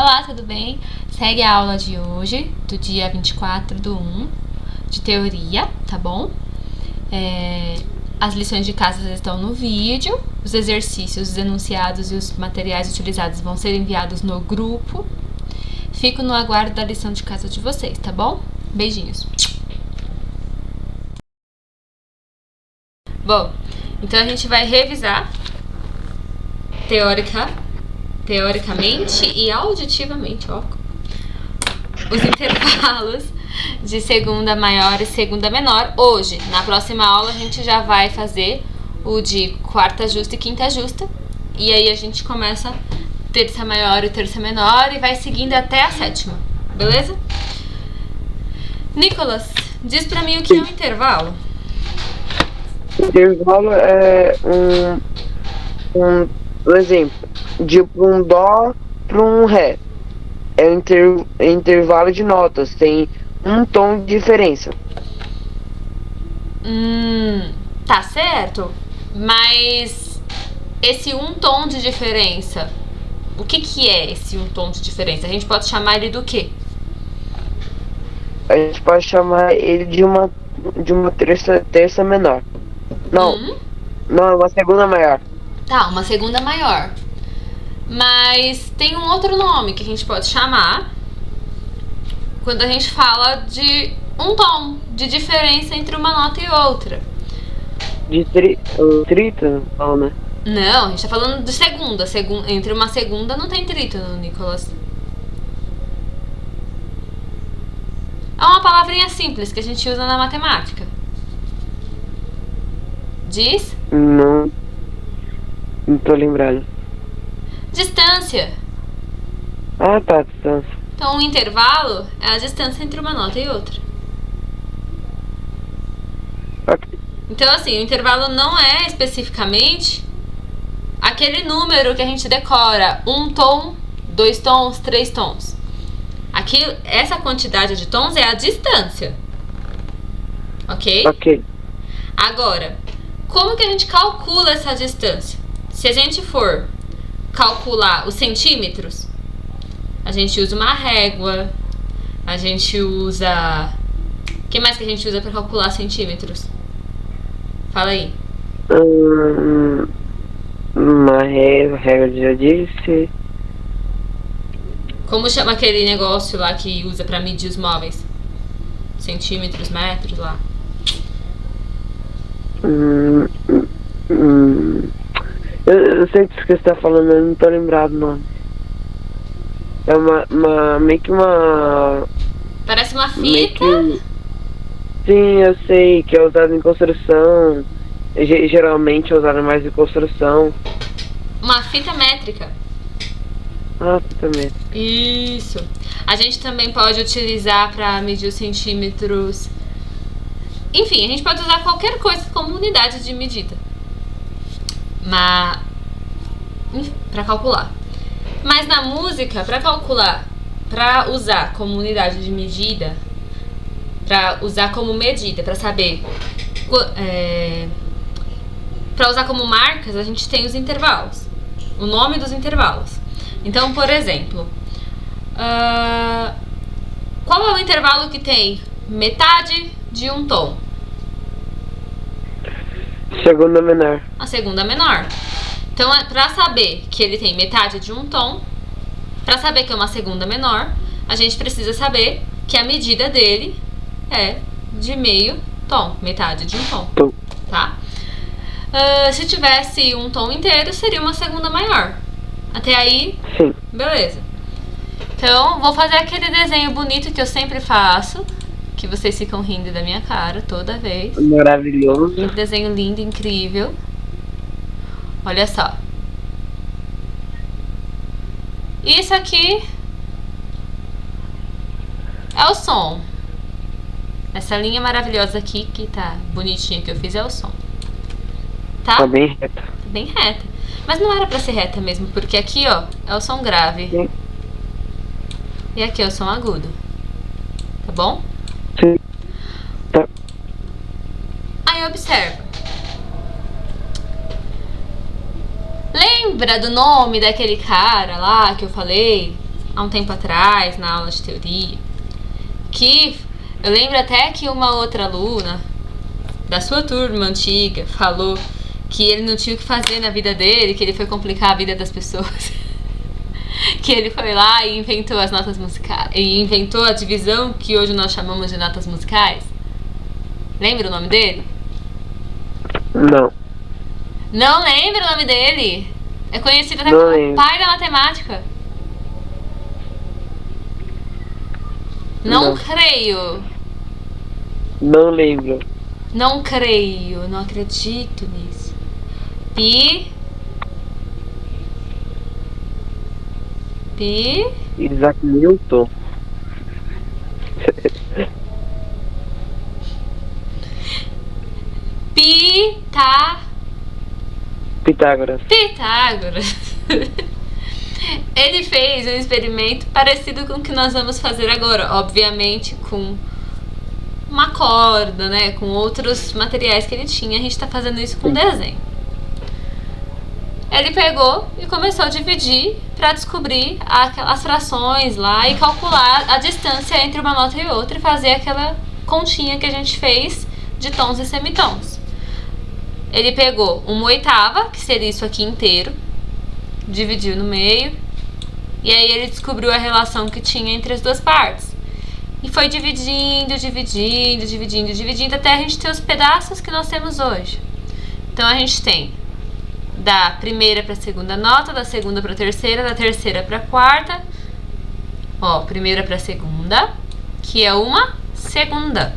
Olá, tudo bem? Segue a aula de hoje, do dia 24/1, de teoria, tá bom? As lições de casa estão no vídeo, os exercícios, os enunciados e os materiais utilizados vão ser enviados no grupo. Fico no aguardo da lição de casa de vocês, tá bom? Beijinhos. Bom, então a gente vai revisar teoricamente e auditivamente, ó, os intervalos de segunda maior e segunda menor. Hoje, na próxima aula, a gente já vai fazer o de quarta justa e quinta justa. E aí a gente começa terça maior e terça menor e vai seguindo até a sétima, beleza? Nicolas, diz pra mim o que é um intervalo. Intervalo é um exemplo, de um dó para um ré. É intervalo de notas, tem um tom de diferença. Tá certo, mas esse um tom de diferença, o que é esse um tom de diferença? A gente pode chamar ele do quê? A gente pode chamar ele de uma terça menor. Não, é uma segunda maior. Tá, uma segunda maior. Mas tem um outro nome que a gente pode chamar quando a gente fala de um tom de diferença entre uma nota e outra. Trítono, não, né? Não, a gente tá falando de segunda. Entre uma segunda não tem trítono, Nicolas. É uma palavrinha simples que a gente usa na matemática. Diz? Não tô lembrado. Distância. Ah, tá, distância. Então, um intervalo é a distância entre uma nota e outra. Ok. Então, assim, o intervalo não é especificamente aquele número que a gente decora, um tom, 2 tons, 3 tons. Essa quantidade de tons é a distância. Ok? Ok. Agora, como que a gente calcula essa distância? Se a gente for calcular os centímetros, a gente usa uma régua, a gente usa... O que mais que a gente usa para calcular centímetros? Fala aí. Uma regra, já disse. Como chama aquele negócio lá que usa para medir os móveis? Centímetros, metros, lá. Eu sei que você está falando, eu não tô lembrado, não. É meio que uma... Parece uma fita. Sim, eu sei que é usado em construção. Geralmente é usado mais em construção. Uma fita métrica. Ah, também. Isso. A gente também pode utilizar para medir os centímetros. Enfim, a gente pode usar qualquer coisa como unidade de medida. Mas para calcular. Mas na música, para calcular, para usar como unidade de medida, para usar como medida, para saber, para usar como marcas, a gente tem os intervalos, o nome dos intervalos. Então, por exemplo, qual é o intervalo que tem metade de um tom? Segunda menor. A segunda menor. Então, para saber que ele tem metade de um tom, para saber que é uma segunda menor, a gente precisa saber que a medida dele é de meio tom, metade de um tom, tá? Se tivesse um tom inteiro, seria uma segunda maior. Até aí, sim. Beleza. Então, vou fazer aquele desenho bonito que eu sempre faço, que vocês ficam rindo da minha cara toda vez. Maravilhoso. Desenho lindo, incrível. Olha só. Isso aqui é o som. Essa linha maravilhosa aqui, que tá bonitinha que eu fiz, é o som. Tá bem reta. Bem reta. Mas não era pra ser reta mesmo, porque aqui, ó, é o som grave. Sim. E aqui é o som agudo. Tá bom? Sim. Tá. Aí observa. Lembra do nome daquele cara lá que eu falei? há um tempo atrás, na aula de teoria, que eu lembro até que uma outra aluna da sua turma antiga falou que ele não tinha o que fazer na vida dele, que ele foi complicar a vida das pessoas. Que ele foi lá e inventou as notas musicais, e inventou a divisão que hoje nós chamamos de notas musicais. Lembra o nome dele? Não. Não lembra o nome dele? É conhecido até Não como o lembro. pai da matemática. Não Não. creio. Não lembro. Não creio. Não acredito nisso. Pi. Isaac Newton. Pitágoras. Pitágoras. Ele fez um experimento parecido com o que nós vamos fazer agora, obviamente com uma corda, né, com outros materiais que ele tinha. A gente tá fazendo isso com desenho. Ele pegou e começou a dividir para descobrir aquelas frações lá e calcular a distância entre uma nota e outra e fazer aquela continha que a gente fez de tons e semitons. Ele pegou 1/8, que seria isso aqui inteiro, dividiu no meio, e aí ele descobriu a relação que tinha entre as duas partes. E foi dividindo, até a gente ter os pedaços que nós temos hoje. Então a gente tem da primeira para a segunda nota, da segunda para a terceira, da terceira para a quarta. Ó, primeira para a segunda, que é uma segunda,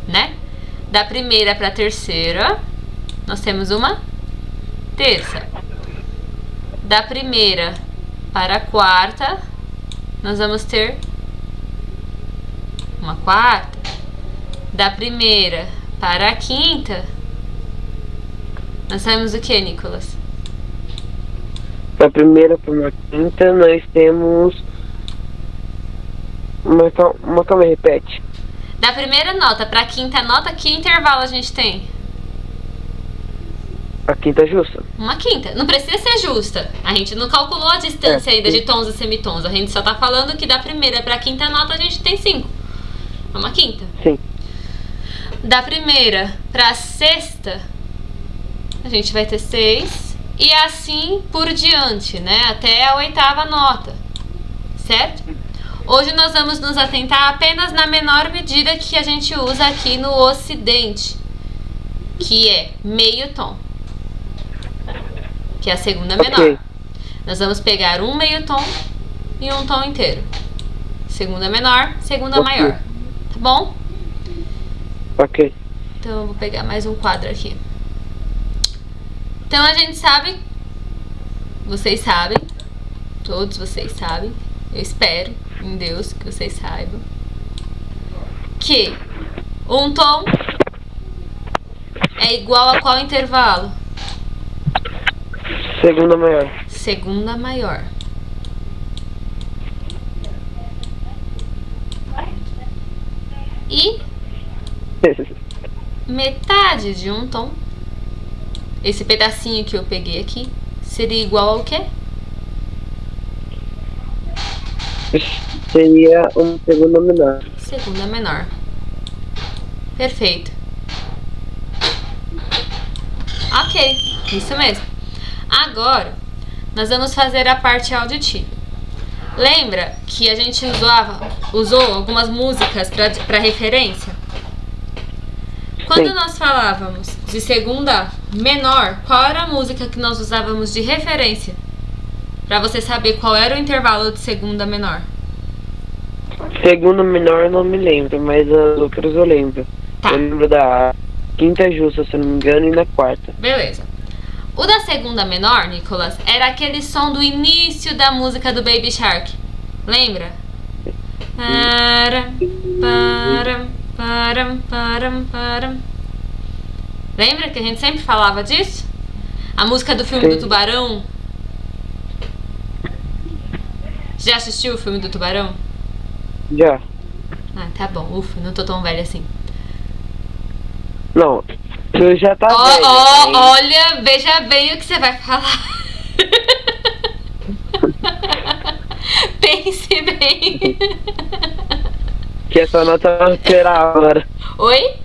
né? Da primeira para a terceira, nós temos uma terça. Da primeira para a quarta, nós vamos ter uma quarta. Da primeira para a quinta, nós temos o que, Nicolas? Da primeira para uma quinta, nós temos. Calma aí, repete. Da primeira nota para a quinta nota, que intervalo a gente tem? A quinta justa. Uma quinta. Não precisa ser justa. A gente não calculou a distância ainda de tons e semitons. A gente só tá falando que da primeira para a quinta nota a gente tem 5. É uma quinta. Sim. Da primeira para a sexta, a gente vai ter 6. E assim por diante, né? Até a 8ª nota. Certo? Hoje nós vamos nos atentar apenas na menor medida que a gente usa aqui no Ocidente, que é meio tom, que é a segunda menor. Ok. Nós vamos pegar um meio tom e um tom inteiro. Segunda menor, segunda Ok. maior. Tá bom? Ok. Então eu vou pegar mais um quadro aqui. Então a gente sabe, vocês sabem, todos vocês sabem, eu espero em Deus que vocês saibam, que um tom é igual a qual intervalo? Segunda maior. Segunda maior. E metade de um tom, esse pedacinho que eu peguei aqui, seria igual ao quê? Seria uma segunda menor. Segunda menor. Perfeito. Ok, isso mesmo. Agora, nós vamos fazer a parte auditiva. Lembra que a gente usou algumas músicas para referência? Quando Sim. nós falávamos de segunda menor, qual era a música que nós usávamos de referência? Para você saber qual era o intervalo de segunda menor. Segunda menor eu não me lembro, mas as outras eu lembro. Tá. Eu lembro da quinta justa, se eu não me engano, e na quarta. Beleza. O da segunda menor, Nicolas, era aquele som do início da música do Baby Shark. Lembra? Param, param, param, param, param. Lembra que a gente sempre falava disso? A música do filme Sim. do Tubarão. Já assistiu o filme do Tubarão? Já. Ah, tá bom. Ufa, não tô tão velha assim. Não, tu já tá Ó, velha, ó, mas- olha, veja bem o que você vai falar. Pense bem. Que essa nota vai esperar agora. Oi?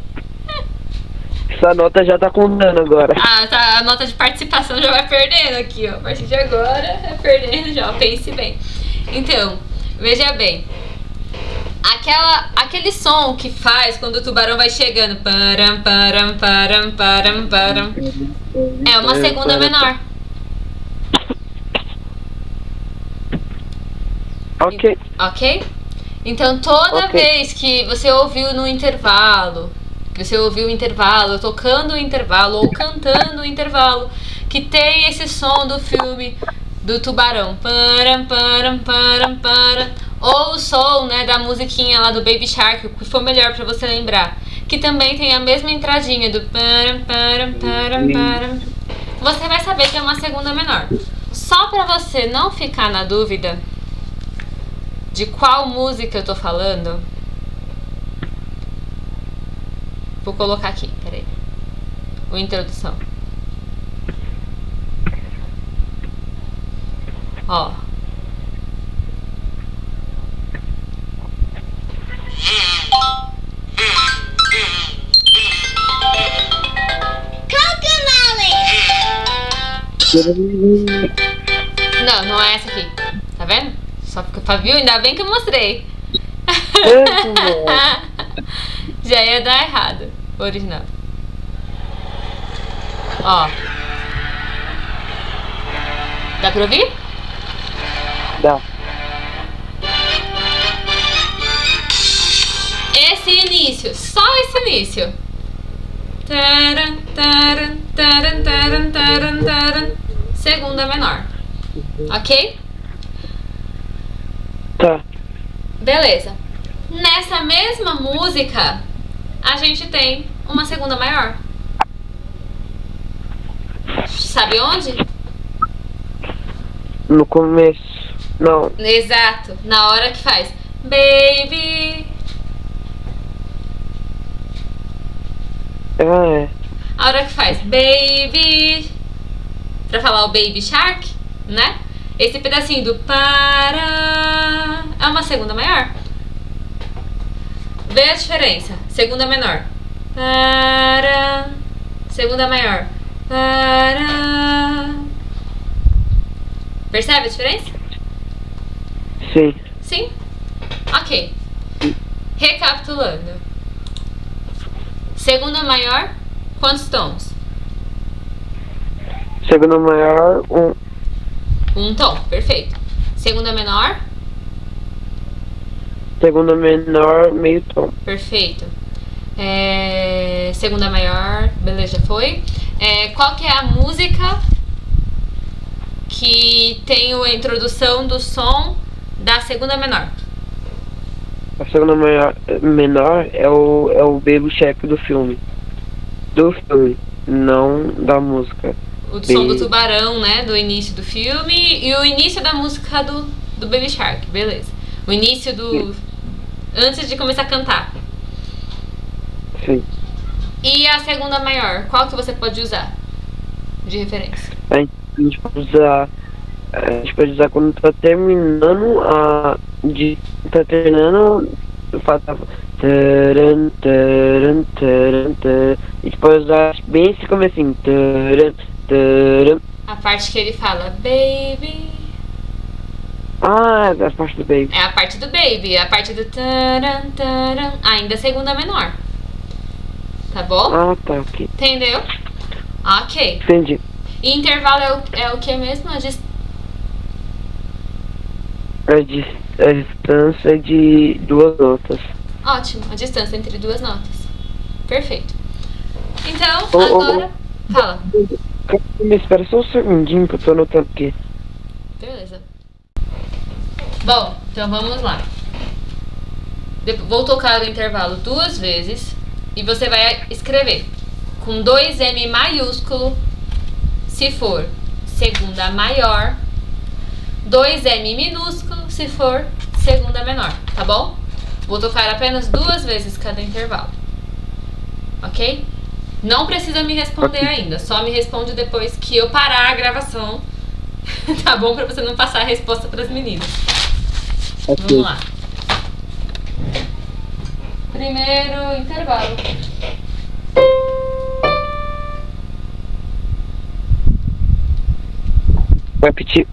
Essa nota já tá contando agora. Ah, tá, a nota de participação já vai perdendo aqui, ó. A partir de agora, vai perdendo já, ó, pense bem. Então, veja bem. Aquele som que faz quando o tubarão vai chegando. Param, param, param, param, param. É uma segunda menor. Ok. Ok? Então, toda Ok. vez que você ouviu no intervalo, que você ouviu o intervalo, tocando o intervalo ou cantando o intervalo, que tem esse som do filme do tubarão, param, param, param, param, ou o som, né, da musiquinha lá do Baby Shark, o que for melhor pra você lembrar, que também tem a mesma entradinha do param, param, param, param, você vai saber que é uma segunda menor. Só pra você não ficar na dúvida de qual música eu tô falando, vou colocar aqui, peraí. O introdução. Ó. Não, não é essa aqui. Tá vendo? Só porque viu? Ainda bem que eu mostrei. Já ia dar errado. O original. Ó. Dá pra ouvir? Dá. Esse início. Só esse início. Taran, taran, taran, taran, taran, taran. Segunda menor. Ok? Tá. Beleza. Nessa mesma música, a gente tem uma segunda maior. Sabe onde? No começo. Não. Exato. Na hora que faz Baby. Ah, é. A hora que faz Baby. Pra falar o Baby Shark, né? Esse pedacinho do para é uma segunda maior. Vê a diferença. Segunda menor. Para. Segunda maior. Para. Percebe a diferença? Sim. Sim? Ok. Recapitulando. Segunda maior, quantos tons? Segunda maior, Um tom, perfeito. Segunda menor, segunda menor, meio tom. perfeito. Segunda maior, beleza, já foi. Qual que é a música que tem a introdução do som da segunda menor? A segunda menor é o Baby Shark do filme. Do filme, não da música. O som do tubarão, né? Do início do filme e o início da música do Baby Shark, beleza. O início do... antes de começar a cantar. Sim. E a segunda maior, qual que você pode usar de referência? A gente pode usar quando tá terminando tá terminando o fato taran, taran, taran, taran. A gente pode usar bem esse comecinho. Taran, taran. A parte que ele fala Baby. Ah, é a parte do Baby. É a parte do Baby, a parte do taran, taran, ainda segunda menor. Tá bom? Ah, tá, ok. Entendeu? Ok. Entendi. E intervalo é o que mesmo? A distância é de 2 notas. Ótimo, a distância entre duas notas. Perfeito. Então, Ô, agora... Fala. Me espera só um segundinho que eu tô anotando aqui. Beleza. Bom, então vamos lá. Vou tocar o intervalo 2 vezes e você vai escrever com 2M maiúsculo se for segunda maior, 2M minúsculo se for segunda menor, tá bom? Vou tocar apenas 2 vezes cada intervalo, ok? Não precisa me responder ainda, só me responde depois que eu parar a gravação, tá bom? Pra você não passar a resposta pras meninas. Ok. Vamos lá. Primeiro intervalo. Vou repetir.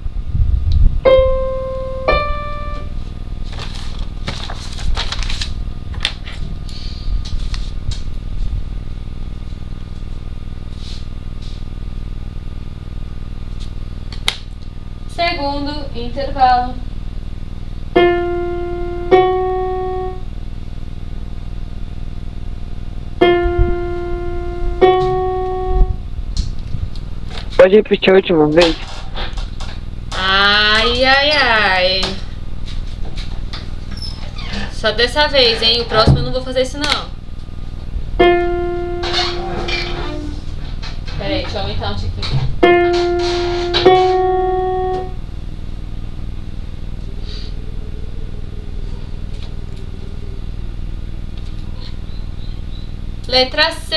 Segundo intervalo. Pode repetir a última vez? Ai, ai, ai. Só dessa vez, hein? O próximo eu não vou fazer isso, não. Peraí, deixa eu aumentar um tiquinho. Letra C.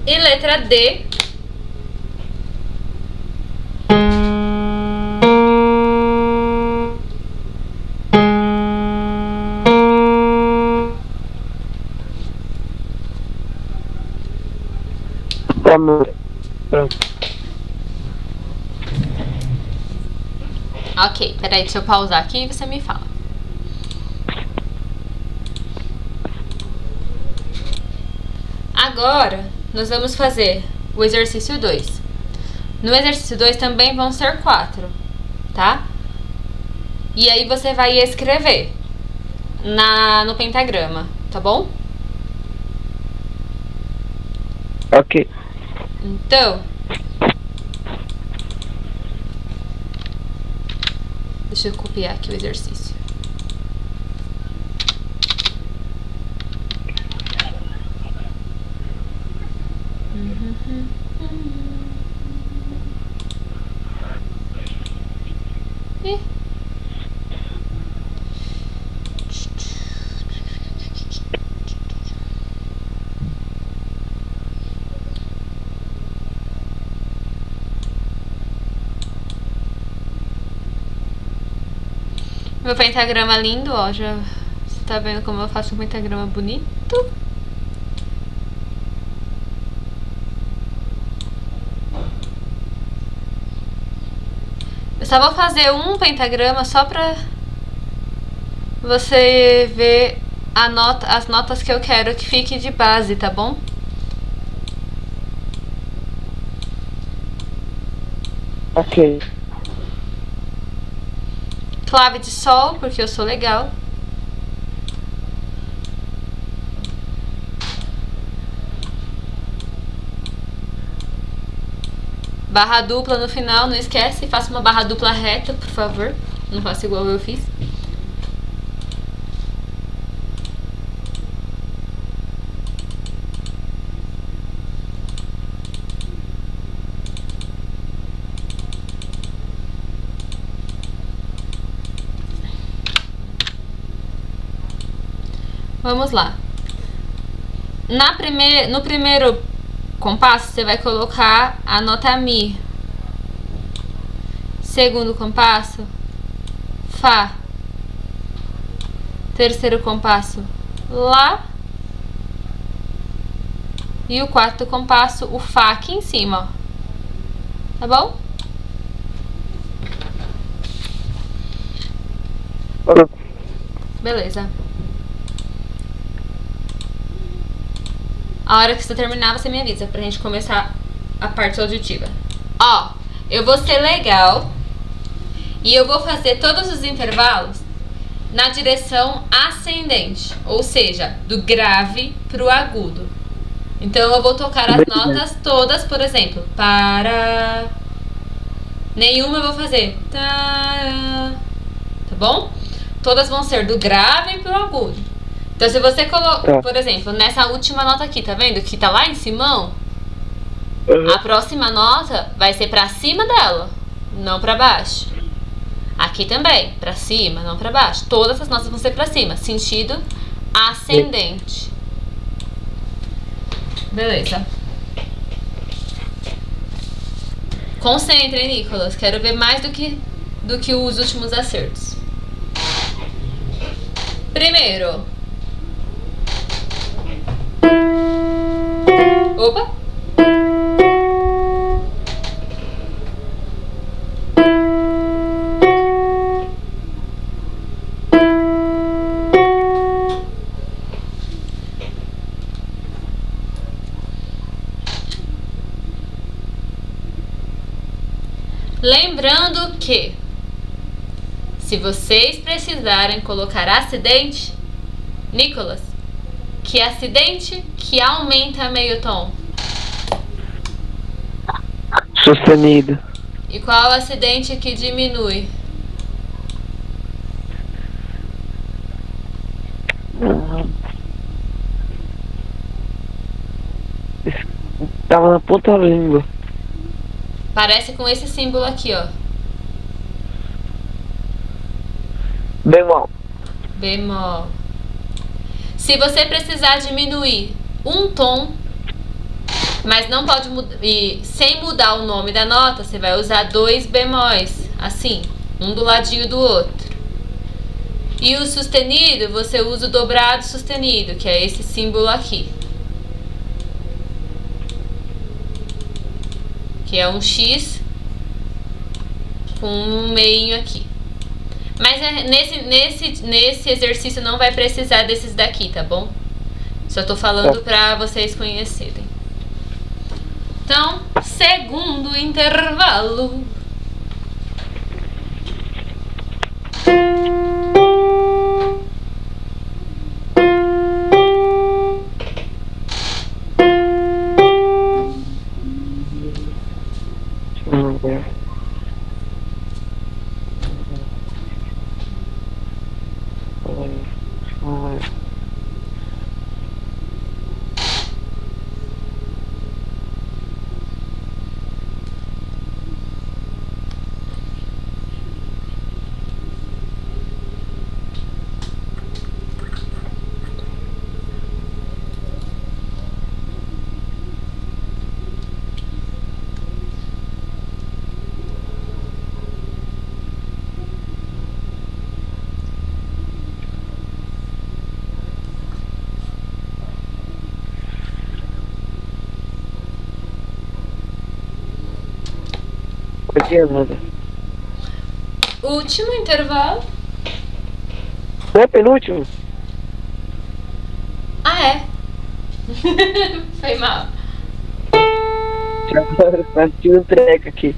E letra D. Amor. Pronto. Ok, peraí, deixa eu pausar aqui e você me fala. Agora, nós vamos fazer o exercício 2. No exercício 2 também vão ser 4, tá? E aí você vai escrever no pentagrama, tá bom? Ok. Então, deixa eu copiar aqui o exercício. Ih. Meu pentagrama lindo, ó. Já você tá vendo como eu faço um pentagrama bonito? Eu só vou fazer um pentagrama só pra você ver as notas que eu quero que fique de base, tá bom? Ok. Clave de sol, porque eu sou legal. Barra dupla no final, não esquece. Faça uma barra dupla reta, por favor. Não faça igual eu fiz. Vamos lá. No primeiro compasso, você vai colocar a nota Mi. Segundo compasso, Fá. Terceiro compasso, Lá. E o quarto compasso, o Fá aqui em cima, ó. Tá bom? Beleza. A hora que você terminar, você me avisa pra gente começar a parte auditiva. Ó, eu vou ser legal e eu vou fazer todos os intervalos na direção ascendente, ou seja, do grave pro agudo. Então eu vou tocar as notas todas, por exemplo, para. Nenhuma eu vou fazer. Tá bom? Todas vão ser do grave pro agudo. Então, se você colocar, por exemplo, nessa última nota aqui, tá vendo? Que tá lá em cima, a próxima nota vai ser pra cima dela. não pra baixo. Aqui também, pra cima, não pra baixo. Todas as notas vão ser pra cima, sentido ascendente. Beleza. Concentre, Nicolas. Quero ver mais do que os últimos acertos. Primeiro. Opa! Lembrando que, se vocês precisarem colocar acidente, Nicolas, que acidente que aumenta meio tom? Sustenido. E qual acidente que diminui? Tava na ponta da língua. Parece com esse símbolo aqui, ó. Bemol. Bemol. Se você precisar diminuir um tom, mas não pode mudar, e sem mudar o nome da nota, você vai usar 2 bemóis, assim, um do ladinho do outro. E o sustenido, você usa o dobrado sustenido, que é esse símbolo aqui. Que é um X com um meinho aqui. Mas nesse exercício não vai precisar desses daqui, tá bom? Só tô falando pra vocês conhecerem. Então, segundo intervalo. Último intervalo. Não é penúltimo? Ah, é? Foi mal. Já tinha um treco aqui.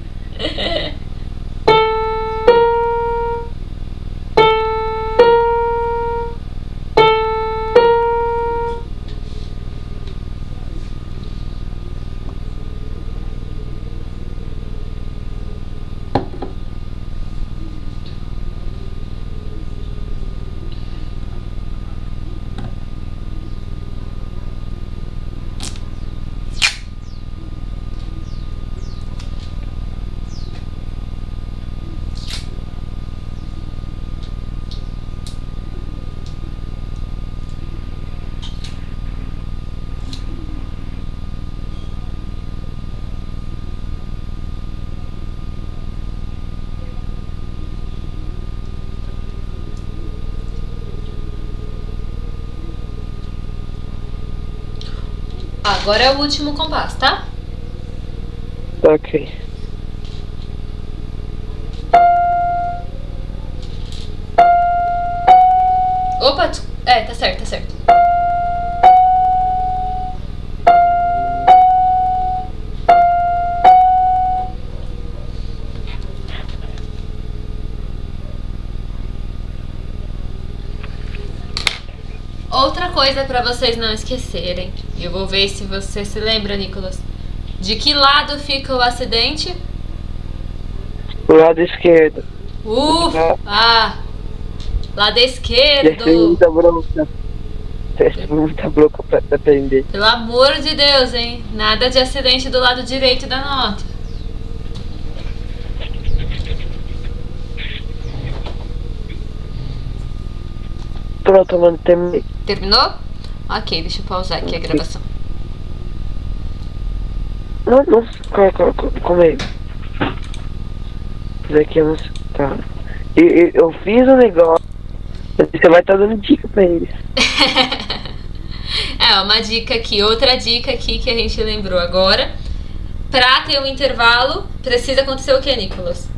Agora é o último compasso, tá? Ok. Opa, tá certo, tá certo. Outra coisa pra vocês não esquecerem. Eu vou ver se você se lembra, Nicolas. De que lado fica o acidente? O lado esquerdo. Lado Tem esquerdo. muita bronca. Tem muita bronca pra aprender. Pelo amor de Deus, hein? Nada de acidente do lado direito da nota. Pronto, mano, terminei. Terminou? Ok, deixa eu pausar aqui a gravação. Não, calma aí. Isso aqui eu não sei. Tá. Eu fiz um negócio. Você vai estar dando dica pra eles. Uma dica aqui, outra dica aqui que a gente lembrou agora. Pra ter um intervalo, precisa acontecer o que, Nicolas?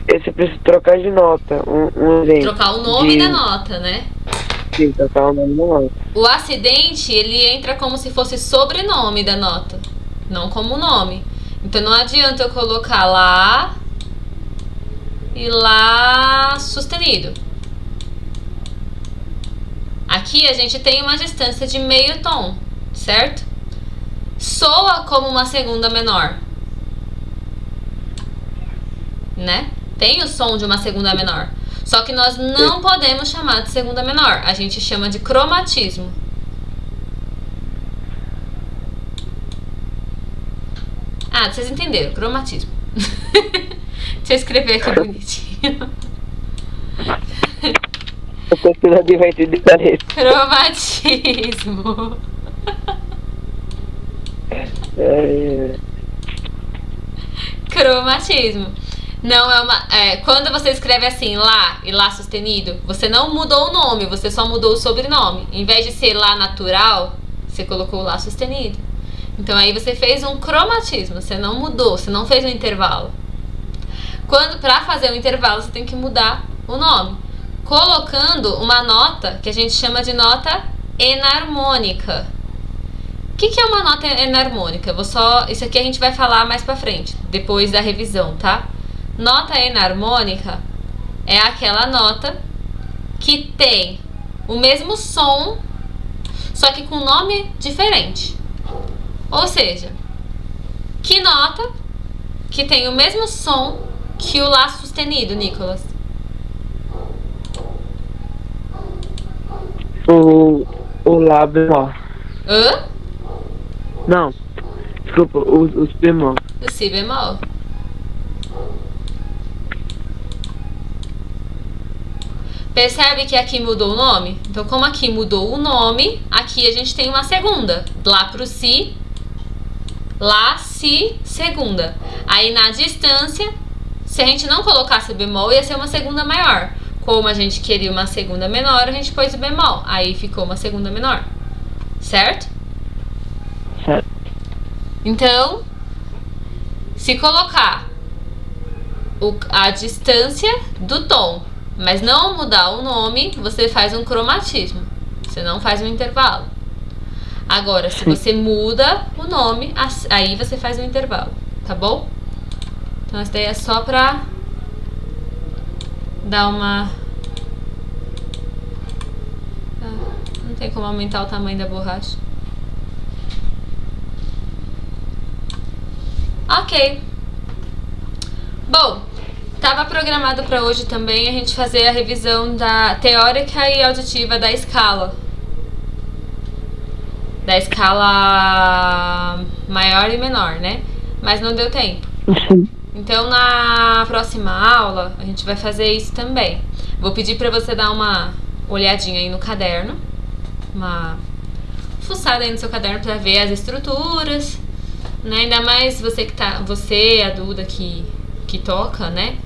Você precisa trocar de nota. Um exemplo. Trocar o nome da nota, né? Sim, trocar o nome da nota. O acidente, ele entra como se fosse sobrenome da nota, não como nome. Então não adianta eu colocar lá e lá sustenido. Aqui a gente tem uma distância de meio tom, certo? Soa como uma segunda menor, né? Tem o som de uma segunda menor. Só que nós não podemos chamar de segunda menor. A gente chama de cromatismo. Ah, vocês entenderam, cromatismo. Deixa eu escrever aqui bonitinho. Eu tô esperando divertido de parede. Cromatismo. Cromatismo. Não é uma. Quando você escreve assim, lá e lá sustenido, você não mudou o nome, você só mudou o sobrenome. Em vez de ser lá natural, você colocou lá sustenido. Então aí você fez um cromatismo, você não mudou, você não fez um intervalo. Pra fazer um intervalo, você tem que mudar o nome, colocando uma nota que a gente chama de nota enarmônica. O que é uma nota enarmônica? Isso aqui a gente vai falar mais pra frente, depois da revisão, tá? Nota enarmônica é aquela nota que tem o mesmo som, só que com nome diferente. Ou seja, que nota que tem o mesmo som que o lá sustenido, Nicolas? O lá bemol. Hã? Não, desculpa, o si bemol. O si bemol. Percebe que aqui mudou o nome? Então, como aqui mudou o nome, aqui a gente tem uma segunda. Lá pro si, lá, si, segunda. Aí na distância, se a gente não colocasse o bemol, ia ser uma segunda maior. Como a gente queria uma segunda menor, a gente pôs o bemol. Aí ficou uma segunda menor. Certo? Certo. Então, se colocar a distância do tom, mas não mudar o nome, você faz um cromatismo. Você não faz um intervalo. Agora, se você muda o nome, aí você faz um intervalo, tá bom? Então, essa daí é só pra dar uma... não tem como aumentar o tamanho da borracha. Ok. Bom, estava programado para hoje também a gente fazer a revisão da teórica e auditiva da escala. Da escala maior e menor, né? Mas não deu tempo. Então, na próxima aula, a gente vai fazer isso também. Vou pedir para você dar uma olhadinha aí no caderno. Uma fuçada aí no seu caderno para ver as estruturas, né? Ainda mais você, a Duda, que toca, né?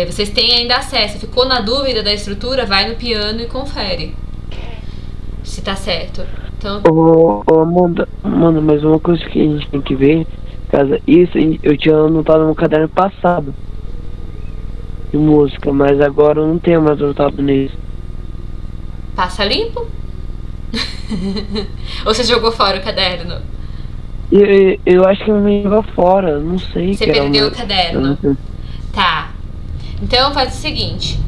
Vocês têm ainda acesso. Ficou na dúvida da estrutura? Vai no piano e confere se tá certo. Então... Amanda, mas uma coisa que a gente tem que ver, caso isso eu tinha anotado no caderno passado de música, mas agora eu não tenho mais anotado nisso. Passa limpo? Ou você jogou fora o caderno? Eu acho que eu me jogou fora, não sei. Você perdeu o caderno? Tá. Então faz o seguinte.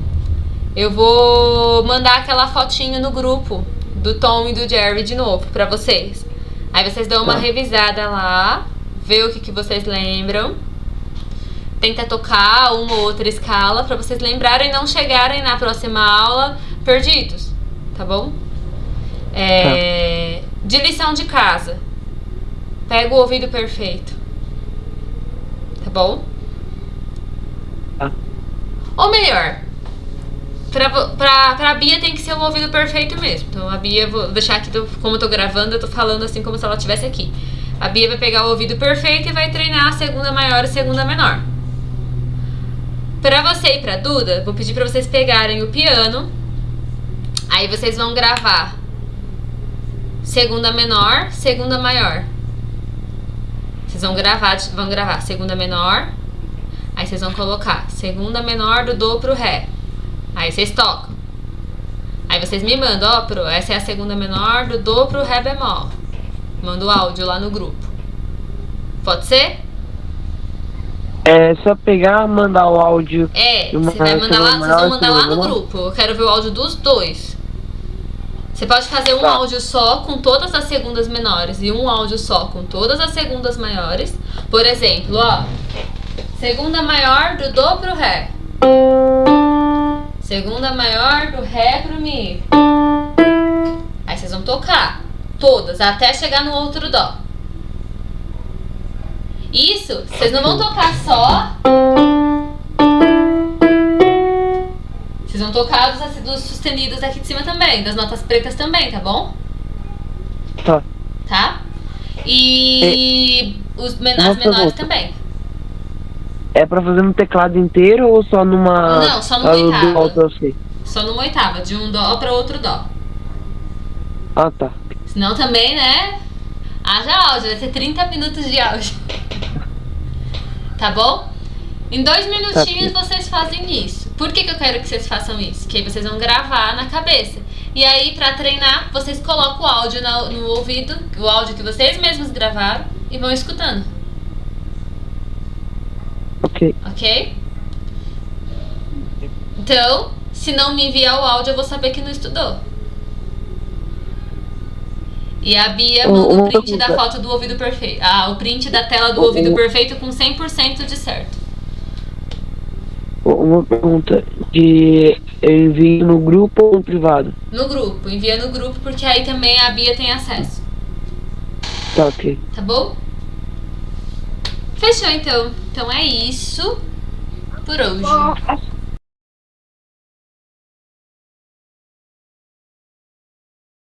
Eu vou mandar aquela fotinho no grupo do Tom e do Jerry de novo pra vocês. Aí vocês dão uma revisada lá, vê o que vocês lembram. Tenta tocar uma ou outra escala pra vocês lembrarem e não chegarem na próxima aula perdidos, tá bom? De lição de casa, pega o ouvido perfeito, tá bom? Tá. Ou melhor, Pra Bia tem que ser o ouvido perfeito mesmo. Então a Bia, vou deixar aqui, como eu tô gravando, eu tô falando assim como se ela estivesse aqui. A Bia vai pegar o ouvido perfeito e vai treinar a segunda maior e segunda menor. Pra você e pra Duda, vou pedir pra vocês pegarem o piano. Aí vocês vão gravar segunda menor, segunda maior. Vocês vão gravar segunda menor. Aí vocês vão colocar segunda menor do do pro ré. Aí vocês tocam. Aí vocês me mandam, ó, essa é a segunda menor do do pro ré bemol. Manda o áudio lá no grupo. Pode ser? É só pegar, mandar o áudio. Você vai mandar lá, vocês vão mandar lá no grupo. Eu quero ver o áudio dos dois. Você pode fazer um áudio só com todas as segundas menores e um áudio só com todas as segundas maiores. Por exemplo, ó, segunda maior do do pro ré. Segunda maior do ré pro mi. Aí vocês vão tocar todas até chegar no outro dó. Isso, vocês não vão tocar só. Vocês vão tocar dos sustenidos aqui de cima também, das notas pretas também, tá bom? Tá. Tá? E as menores também. É pra fazer no teclado inteiro ou só numa... Não, só numa oitava. Sei. Só numa oitava, de um dó pra outro dó. Ah, tá. Senão também, né? Haja áudio, vai ser 30 minutos de áudio. Tá bom? Em 2 minutinhos vocês fazem isso. Por que eu quero que vocês façam isso? Que aí vocês vão gravar na cabeça. E aí, pra treinar, vocês colocam o áudio no ouvido, o áudio que vocês mesmos gravaram, e vão escutando. Ok. Ok? Então, se não me enviar o áudio, eu vou saber que não estudou. E a Bia manda o print da foto do ouvido perfeito. O print da tela do ouvido perfeito com 100% de certo. Uma pergunta de eu envio no grupo ou no privado? No grupo, envia no grupo, porque aí também a Bia tem acesso. Tá, ok. Tá bom? Fechou então. Então é isso por hoje.